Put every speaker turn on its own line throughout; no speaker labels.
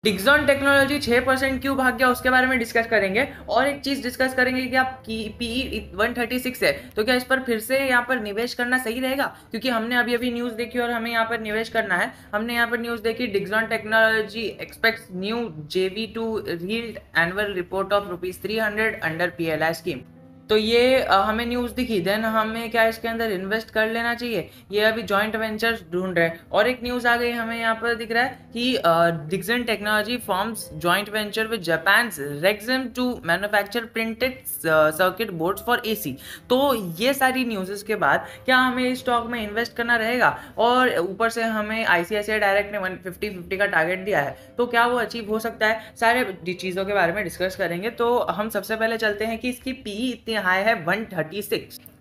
Dixon technology 6% क्यों भाग गया उसके बारे में डिस्कस करेंगे। और एक चीज डिस्कस करेंगे कि आप पीई 136 है तो क्या इस पर फिर से यहाँ पर निवेश करना सही रहेगा, क्योंकि हमने अभी अभी न्यूज देखी और हमें यहाँ पर निवेश करना है। हमने यहाँ पर न्यूज देखी, Dixon technology aspects new JV2 yield annual report of ₹300 under PLI scheme. तो ये हमें न्यूज़ दिखी, देन हमें क्या इसके अंदर इन्वेस्ट कर लेना चाहिए। ये अभी जॉइंट वेंचर्स ढूंढ रहे हैं। और एक न्यूज़ आ गई हमें यहाँ पर दिख रहा है कि Dixon technology forms joint venture with Japan Rexxam to manufacture printed circuit boards for AC। तो ये सारी न्यूज़ के बाद क्या हमें इस स्टॉक में इन्वेस्ट करना रहेगा? और ऊपर से हमें ICICI डायरेक्ट ने 150-50 का टारगेट दिया है, तो क्या वो अचीव हो सकता है? सारे चीज़ों के बारे में डिस्कस करेंगे। तो हम सबसे पहले चलते हैं कि इसकी PE इतनी हाई है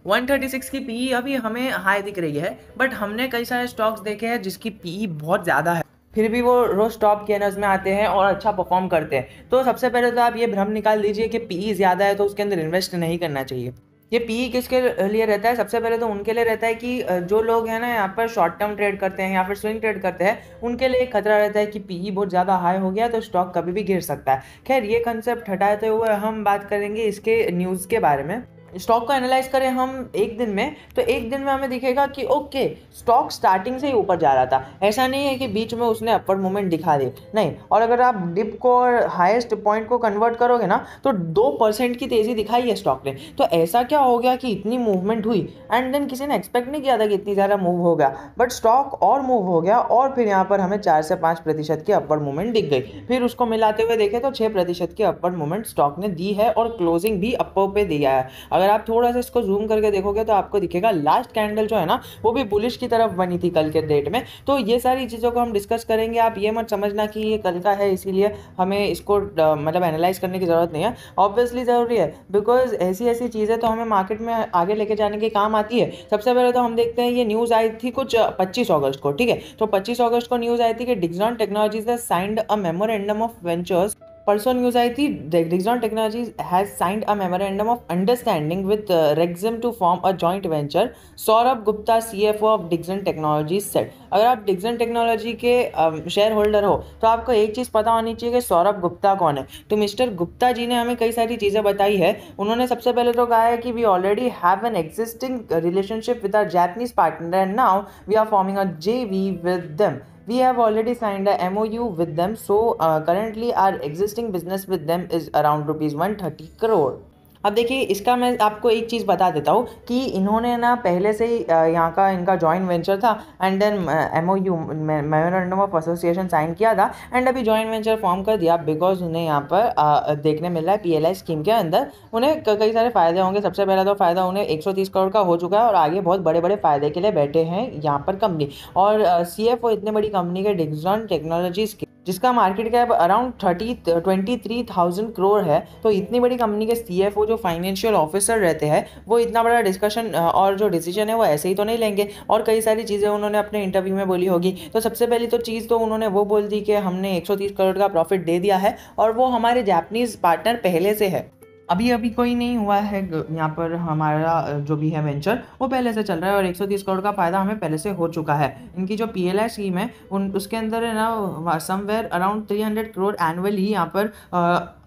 136 की PE अभी हमें हाई दिख रही है, बट हमने कई सारे स्टॉक्स देखे हैं जिसकी PE बहुत ज़्यादा है, फिर भी वो रोज टॉप गेनर्स में आते हैं और अच्छा परफॉर्म करते हैं। तो सबसे पहले तो आप ये भ्रम निकाल दीजिए कि PE ज़्यादा है तो उसके अंदर इन्वेस्ट नहीं करना चाहिए। ये PE किसके लिए रहता है? सबसे पहले तो उनके लिए रहता है कि जो लोग हैं ना यहाँ पर शॉर्ट टर्म ट्रेड करते हैं या फिर स्विंग ट्रेड करते हैं, उनके लिए खतरा रहता है कि PE बहुत ज़्यादा हाई हो गया तो स्टॉक कभी भी गिर सकता है। खैर, ये कंसेप्ट हटाते हुए हम बात करेंगे इसके न्यूज़ के बारे में। स्टॉक को एनालाइज करें हम एक दिन में, तो एक दिन में हमें दिखेगा कि ओके, स्टॉक स्टार्टिंग से ही ऊपर जा रहा था। ऐसा नहीं है कि बीच में उसने अपवर्ड मूवमेंट दिखा दी, नहीं। और अगर आप डिप को और हाईएस्ट पॉइंट को कन्वर्ट करोगे ना, तो 2% की तेज़ी दिखाई है स्टॉक ने। तो ऐसा क्या हो गया कि इतनी मूवमेंट हुई एंड देन किसी ने एक्सपेक्ट नहीं किया था कि इतनी ज़्यादा मूव हो गया, बट स्टॉक और मूव हो गया और फिर यहाँ पर हमें 4 से 5% की अपवर्ड मूवमेंट दिख गई। फिर उसको मिलाते हुए देखें तो 6% की अपवर्ड मूवमेंट स्टॉक ने दी है और क्लोजिंग भी अपर पे दिया है। अगर आप थोड़ा सा इसको जूम करके देखोगे तो आपको दिखेगा लास्ट कैंडल जो है ना, वो भी बुलिश की तरफ बनी थी कल के डेट में। तो ये सारी चीज़ों को हम डिस्कस करेंगे। आप ये मत समझना कि ये कल का है इसीलिए हमें इसको मतलब एनालाइज करने की ज़रूरत नहीं है। ऑब्वियसली ज़रूरी है, बिकॉज ऐसी ऐसी चीज़ें तो हमें मार्केट में आगे लेके जाने के काम आती है। सबसे पहले तो हम देखते हैं, ये न्यूज़ आई थी कुछ 25 अगस्त को, ठीक है। तो 25 अगस्त को न्यूज़ आई थी कि Dixon Technologies has signed a memorandum of ventures. परसों न्यूज़ आई थी, Dixon Technologies has signed a memorandum of understanding with Rexxam to form a joint venture. Saurabh Gupta CFO of Dixon Technologies said. अगर आप डिक्सन टेक्नोलॉजी के shareholder हो तो आपको एक चीज़ पता होनी चाहिए कि सौरभ गुप्ता कौन है। तो मिस्टर गुप्ता जी ने हमें कई सारी चीज़ें बताई है। उन्होंने सबसे पहले तो कहा है कि we already have an existing relationship with our Japanese partner and now we are forming a JV with them. We have already signed a MOU with them, so currently our existing business with them is around ₹130 crore. अब देखिए, इसका मैं आपको एक चीज़ बता देता हूँ कि इन्होंने ना पहले से ही यहाँ का इनका जॉइंट वेंचर था and then MOU memorandum of association sign किया था एंड अभी जॉइंट वेंचर फॉर्म कर दिया, बिकॉज उन्हें यहाँ पर देखने मिल रहा है PLI स्कीम के अंदर उन्हें कई सारे फ़ायदे होंगे। सबसे पहला तो फ़ायदा उन्हें 130 करोड़ का हो चुका है और आगे बहुत बड़े बड़े फ़ायदे के लिए बैठे हैं यहाँ पर कंपनी। और CFO इतने बड़ी कंपनी के डिक्सन टेक्नोलॉजीज के, जिसका मार्केट कैप अराउंड 23,000 करोड़ है, तो इतनी बड़ी कंपनी के CFO जो फाइनेंशियल ऑफिसर रहते हैं, वो इतना बड़ा डिस्कशन और जो डिसीजन है वो ऐसे ही तो नहीं लेंगे। और कई सारी चीज़ें उन्होंने अपने इंटरव्यू में बोली होगी। तो सबसे पहली तो चीज़ तो उन्होंने वो बोल दी कि हमने 130 करोड़ का प्रॉफिट दे दिया है और वो हमारे जापानीज़ पार्टनर पहले से है। अभी अभी कोई नहीं हुआ है यहाँ पर, हमारा जो भी है वेंचर वो पहले से चल रहा है और 130 करोड़ का फ़ायदा हमें पहले से हो चुका है। इनकी जो PLI स्कीम है उसके अंदर है ना, समवेयर अराउंड 300 करोड़ एनुअली यहाँ पर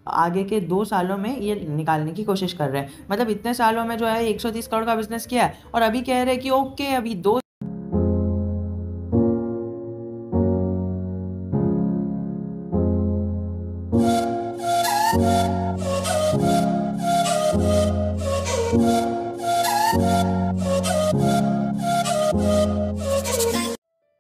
आगे के 2 सालों में ये निकालने की कोशिश कर रहे हैं। मतलब इतने सालों में जो है 130 करोड़ का बिजनेस किया है और अभी कह रहे हैं कि ओके अभी 2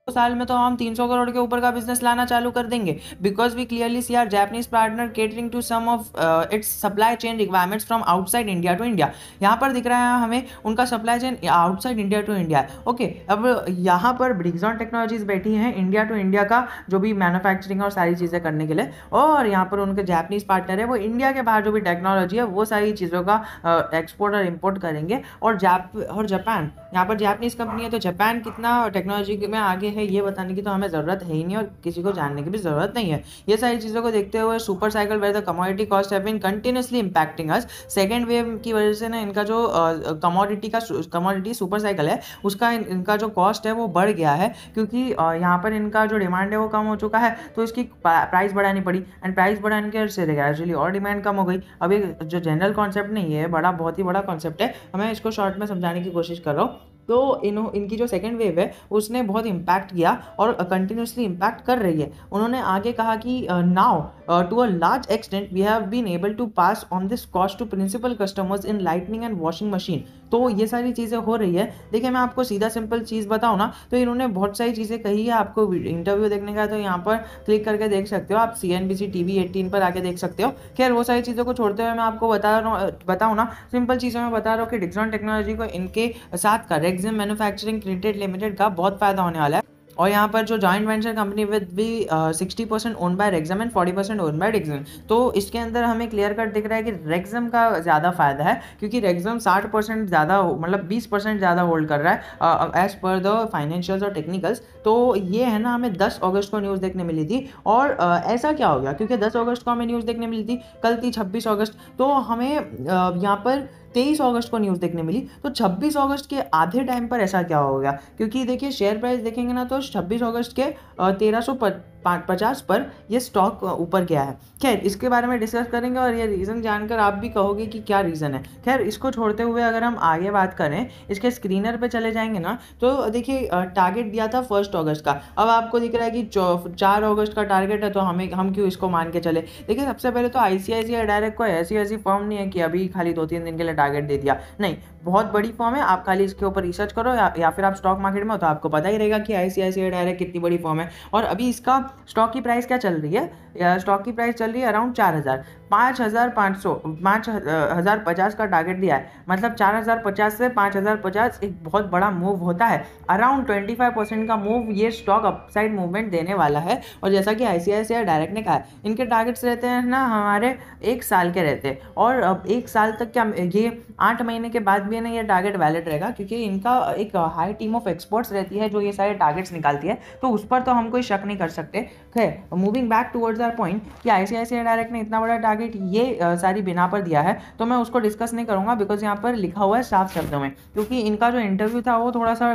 साल में तो हम 300 करोड़ के ऊपर का बिजनेस लाना चालू कर देंगे, because we clearly see our Japanese partner catering to some of its supply chain requirements from outside India to India. यहाँ पर दिख रहा है हमें उनका supply chain outside India to India. Okay, अब यहाँ पर डिक्सन टेक्नोलॉजीज बैठी हैं इंडिया टू इंडिया का जो भी मैन्युफैक्चरिंग और सारी चीज़ें करने के लिए, और यहाँ पर उनके जापानीज पार्टनर है वो इंडिया के बाहर जो भी टेक्नोलॉजी है वो सारी चीज़ों का एक्सपोर्ट और इम्पोर्ट करेंगे। और जापान यहाँ पर जापानीज कंपनी है, तो जापान कितना टेक्नोलॉजी में आगे है ये बताने की तो हमें ज़रूरत है ही नहीं, और किसी को जानने की भी ज़रूरत नहीं है। ये सारी चीज़ों को देखते हुए super cycle where the commodity cost have been continuously impacting us. Second wave की वजह से ना इनका जो कमोडिटी सुपर साइकिल है उसका इनका जो कॉस्ट है वो बढ़ गया है, क्योंकि यहाँ पर इनका जो डिमांड है वो कम हो चुका है, तो इसकी प्राइस बढ़ानी पड़ी, एंड प्राइस बढ़ाने के से ग्रेजुअली और डिमांड कम हो गई। अब ये जो जनरल कॉन्सेप्ट नहीं है, बहुत ही बड़ा कॉन्सेप्ट है, मैं इसको शॉर्ट में समझाने की कोशिश कर रहा हूँ। तो इनकी जो सेकेंड वेव है उसने बहुत इम्पैक्ट किया और कंटिन्यूसली इम्पैक्ट कर रही है। उन्होंने आगे कहा कि now to a large extent we have been able to pass on this cost to principal customers in lightning and washing machine. तो ये सारी चीज़ें हो रही है। देखिए मैं आपको सीधा सिंपल चीज़ बताऊँ ना, तो इन्होंने बहुत सारी चीज़ें कही है। आपको इंटरव्यू देखने का तो यहाँ पर क्लिक करके देख सकते हो, आप CNBC TV 18 पर आके देख सकते हो। खैर वो सारी चीज़ों को छोड़ते हुए मैं आपको बताऊँ ना, सिंपल चीज़ों में बता रहा हूँ कि डिक्सॉन टेक्नोलॉजी को इनके साथ का रेक्सिम मैन्युफैक्चरिंग लिमिटेड का बहुत फायदा होने वाला है। और यहाँ पर जो जॉइंट वेंचर कंपनी विद भी 60% own by Rexxam and 40% own by Dixon, तो इसके अंदर हमें क्लियर कट दिख रहा है कि रेक्सम का ज़्यादा फायदा है, क्योंकि रेक्सम 60% ज़्यादा मतलब 20% ज़्यादा होल्ड कर रहा है एज पर द फाइनेंशियल्स और टेक्निकल्स। तो ये है ना, हमें 10 अगस्त को न्यूज़ देखने मिली थी, और ऐसा क्या हो गया, क्योंकि 10 अगस्त को हमें न्यूज़ देखने मिली थी, कल थी 26 अगस्त, तो हमें यहाँ पर 23 अगस्त को न्यूज़ देखने मिली। तो 26 अगस्त के आधे टाइम पर ऐसा क्या हो गया, क्योंकि देखिए शेयर प्राइस देखेंगे ना तो 26 अगस्त के 1350 पर ये स्टॉक ऊपर गया है। खैर इसके बारे में डिस्कस करेंगे, और ये रीज़न जानकर आप भी कहोगे कि क्या रीज़न है। खैर इसको छोड़ते हुए अगर हम आगे बात करें, इसके स्क्रीनर पे चले जाएंगे ना, तो देखिए टारगेट दिया था 1 अगस्त का। अब आपको दिख रहा है कि 4 अगस्त का टारगेट है, तो हम क्यों इसको मान के चले। देखिए सबसे पहले तो ICICI डायरेक्ट कोई ऐसी फॉर्म नहीं है कि अभी खाली 2-3 दिन के लिए टारगेट दे दिया, नहीं, बहुत बड़ी फॉर्म है। आप खाली इसके ऊपर रिसर्च करो, या फिर आप स्टॉक मार्केट में हो तो आपको पता ही रहेगा कि ICICI डायरेक्ट कितनी बड़ी फॉर्म है। और अभी इसका स्टॉक की प्राइस क्या चल रही है, स्टॉक की प्राइस चल रही है अराउंड 4000, 5050 का टारगेट दिया है, मतलब 4050 से 5050 एक बहुत बड़ा मूव होता है। अराउंड 25% का मूव ये स्टॉक अपसाइड मूवमेंट देने वाला है। और जैसा कि ICICI डायरेक्ट ने कहा है, इनके टारगेट्स रहते हैं ना हमारे 1 साल के रहते हैं, और अब 1 साल तक क्या, ये 8 महीने के बाद भी है ना ये टारगेट वैलिड रहेगा, क्योंकि इनका एक हाई टीम ऑफ एक्सपर्ट्स रहती है जो ये सारे टारगेट्स निकालती है, तो उस पर तो हम कोई शक नहीं कर सकते। खैर moving back towards our point कि ICICI डायरेक्ट ने इतना बड़ा टारगेट ये सारी बिना पर दिया है, तो मैं उसको डिस्कस नहीं करूंगा, बिकॉज यहाँ पर लिखा हुआ है साफ शब्दों में, क्योंकि इनका जो इंटरव्यू था वो थोड़ा सा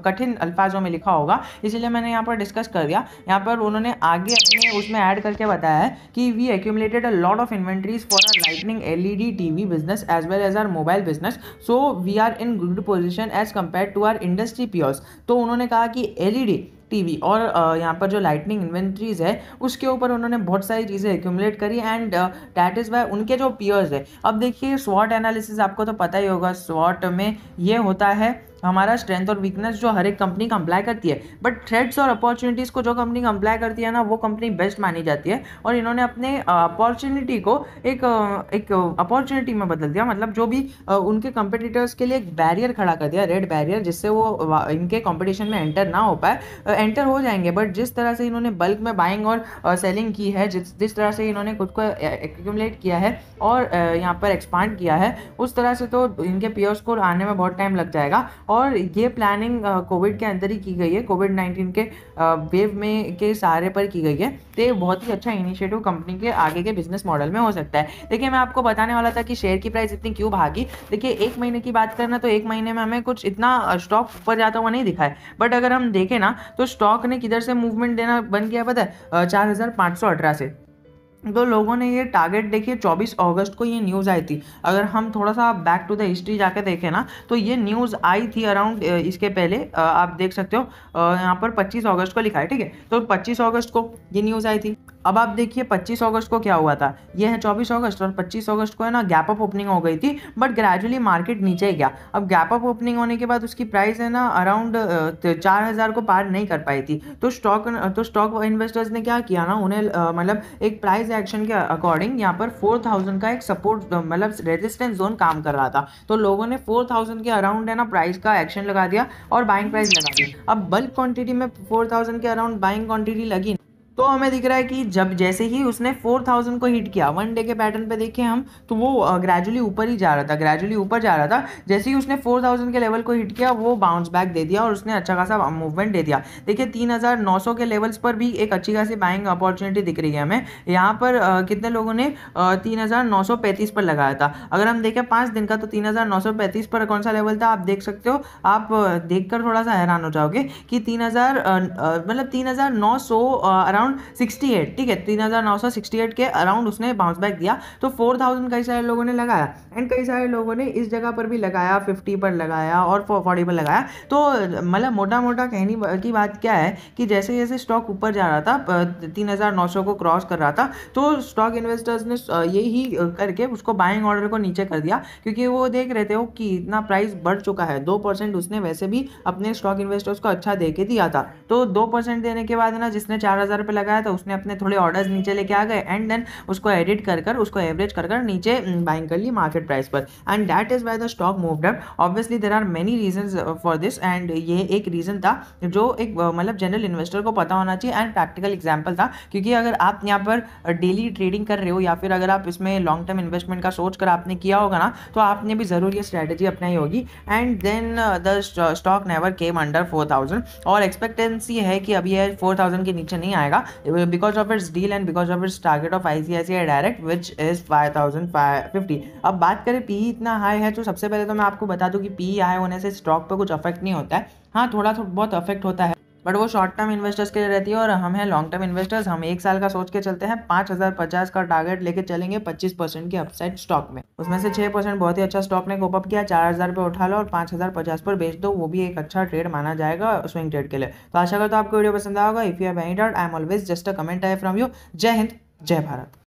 कठिन अल्फाजों में लिखा होगा, इसलिए मैंने यहाँ पर डिस्कस कर दिया। यहाँ पर उन्होंने आगे अपने उसमें ऐड करके बताया है कि we accumulated a lot of inventories for our lightning LED TV business as well as our mobile business, so we are in good position as compared to our industry peers. तो उन्होंने कहा कि LED TV और यहाँ पर जो lightning inventories है उसके ऊपर उन्होंने बहुत सारी चीज़ें एक्यूमुलेट करी, एंड दैट इज़ वाई उनके जो पियर्स है। अब देखिए स्वॉट एनालिसिस आपको तो पता ही होगा, स्वॉट में ये होता है हमारा स्ट्रेंथ और वीकनेस जो हर एक कंपनी कंप्लाई करती है, बट थ्रेट्स और अपॉर्चुनिटीज़ को जो कंपनी कंप्लाई करती है ना वो कंपनी बेस्ट मानी जाती है। और इन्होंने अपने अपॉर्चुनिटी को एक अपॉर्चुनिटी में बदल दिया, मतलब जो भी उनके कंपटीटर्स के लिए एक बैरियर खड़ा कर दिया, रेड बैरियर, जिससे वो इनके कंपटीशन में एंटर ना हो पाए। एंटर हो जाएंगे, बट जिस तरह से इन्होंने बल्क में बाइंग और सेलिंग की है, जिस तरह से इन्होंने खुद को एक्यूमुलेट किया है और यहाँ पर एक्सपांड किया है, उस तरह से तो इनके पियर्स को आने में बहुत टाइम लग जाएगा। और ये प्लानिंग कोविड के अंदर ही की गई है, कोविड-19 के वेव में के सहारे पर की गई है। तो ये बहुत ही अच्छा इनिशिएटिव कंपनी के आगे के बिजनेस मॉडल में हो सकता है। देखिए मैं आपको बताने वाला था कि शेयर की प्राइस इतनी क्यों भागी। देखिए 1 महीने की बात करना तो 1 महीने में हमें कुछ इतना स्टॉक ऊपर जाता हुआ नहीं दिखा है, बट अगर हम देखें ना तो स्टॉक ने किधर से मूवमेंट देना बंद किया पता है, 4518 से। तो लोगों ने ये टारगेट देखिए 24 अगस्त को ये न्यूज़ आई थी। अगर हम थोड़ा सा बैक टू द हिस्ट्री जाके देखें ना तो ये न्यूज़ आई थी अराउंड इसके पहले, आप देख सकते हो यहाँ पर 25 अगस्त को लिखा है, ठीक है। तो 25 अगस्त को ये न्यूज़ आई थी। अब आप देखिए 25 अगस्त को क्या हुआ था, ये है 24 अगस्त, और 25 अगस्त को है ना गैप अप ओपनिंग हो गई थी, बट ग्रेजुअली मार्केट नीचे ही गया। अब गैप अप ओपनिंग होने के बाद उसकी प्राइस है ना अराउंड 4000 को पार नहीं कर पाई थी। तो स्टॉक इन्वेस्टर्स ने क्या किया ना, उन्हें मतलब एक प्राइस एक्शन के अकॉर्डिंग यहाँ पर 4000 का एक सपोर्ट मतलब रेजिस्टेंस जोन काम कर रहा था। तो लोगों ने 4000 के अराउंड है ना प्राइस का एक्शन लगा दिया और बाइंग प्राइस लगा दी। अब बल्क क्वांटिटी में 4000 के अराउंड बाइंग क्वांटिटी लगी, तो हमें दिख रहा है कि जब जैसे ही उसने 4000 को हिट किया, वन डे के पैटर्न पे देखें हम, तो वो ग्रेजुअली ऊपर ही जा रहा था, ग्रेजुअली ऊपर जा रहा था। जैसे ही उसने 4000 के लेवल को हिट किया, वो बाउंस बैक दे दिया और उसने अच्छा खासा मूवमेंट दे दिया। देखिए 3900 के लेवल्स पर भी एक अच्छी खासी बाइंग अपॉर्चुनिटी दिख रही है हमें। यहाँ पर कितने लोगों ने 3935 पर लगाया था। अगर हम देखें 5 दिन का, तो 3935 पर कौन सा लेवल था आप देख सकते हो। आप देखकर थोड़ा सा हैरान हो जाओगे कि 3000 मतलब 3900 अराउंड 68, ठीक है, 3968 के अराउंड उसने बाउंस बैक दिया। तो 4000 कई सारे लोगों ने लगाया एंड कई सारे लोगों ने इस जगह पर भी लगाया, 50 पर लगाया और 40 पर लगाया। तो मतलब मोटा मोटा कहनी की बात क्या है कि जैसे जैसे स्टॉक ऊपर जा रहा था, 3900 को क्रॉस कर रहा था, तो स्टॉक इन्वेस्टर्स ने यही करके उसको बाइंग ऑर्डर को नीचे कर दिया, क्योंकि वो देख रहे थे कि इतना प्राइस बढ़ चुका है। 2% उसने वैसे भी अपने स्टॉक इन्वेस्टर्स को अच्छा दे के दिया था। तो 2% देने के बाद ना, जिसने 4000 पे लगाया था उसने अपने थोड़े ऑर्डर्स नीचे लेके आ गए एंड देन उसको एडिट कर उसको एवरेज कर नीचे बाइंग कर ली मार्केट प्राइस पर, and that is why the stock moved up. Obviously there are many reasons for this, and ये एक रीजन था जो एक मतलब जनरल इन्वेस्टर को पता होना चाहिए एंड प्रैक्टिकल एग्जांपल था। क्योंकि अगर आप यहाँ पर डेली ट्रेडिंग कर रहे हो या फिर अगर आप इसमें लॉन्ग टर्म इन्वेस्टमेंट का सोच कर आपने किया होगा ना, तो आपने भी जरूर ये स्ट्रेटेजी अपनाई होगी। And then the stock never came under 4000 और एक्सपेक्टेंसी है कि अभी ये 4000 के नीचे नहीं आएगा because of its deal and because of its target of ICICI direct which is 5050। अब बात करें पीई इतना हाई है, तो सबसे पहले तो मैं आपको बता दूं कि पीई हाई होने से स्टॉक पे कुछ अफेक्ट नहीं होता है। हाँ, थोड़ा बहुत अफेक्ट होता है, बट वो शॉर्ट टर्म इन्वेस्टर्स के लिए रहती है और हम हैं लॉन्ग टर्म इन्वेस्टर्स। हम एक साल का सोच के चलते हैं, 5050 का टारगेट लेके चलेंगे 25% की अपसाइड स्टॉक में। उसमें से 6% बहुत ही अच्छा स्टॉक ने कोप अप किया, 4000 पे उठा लो और 5050 पर बेच दो, वो भी एक अच्छा ट्रेड माना जाएगा स्विंग ट्रेड के लिए। तो आशा करता हूँ आपको वीडियो पसंद आएगा। If you have any doubt, I am always just a comment I from you. जय हिंद, जय भारत।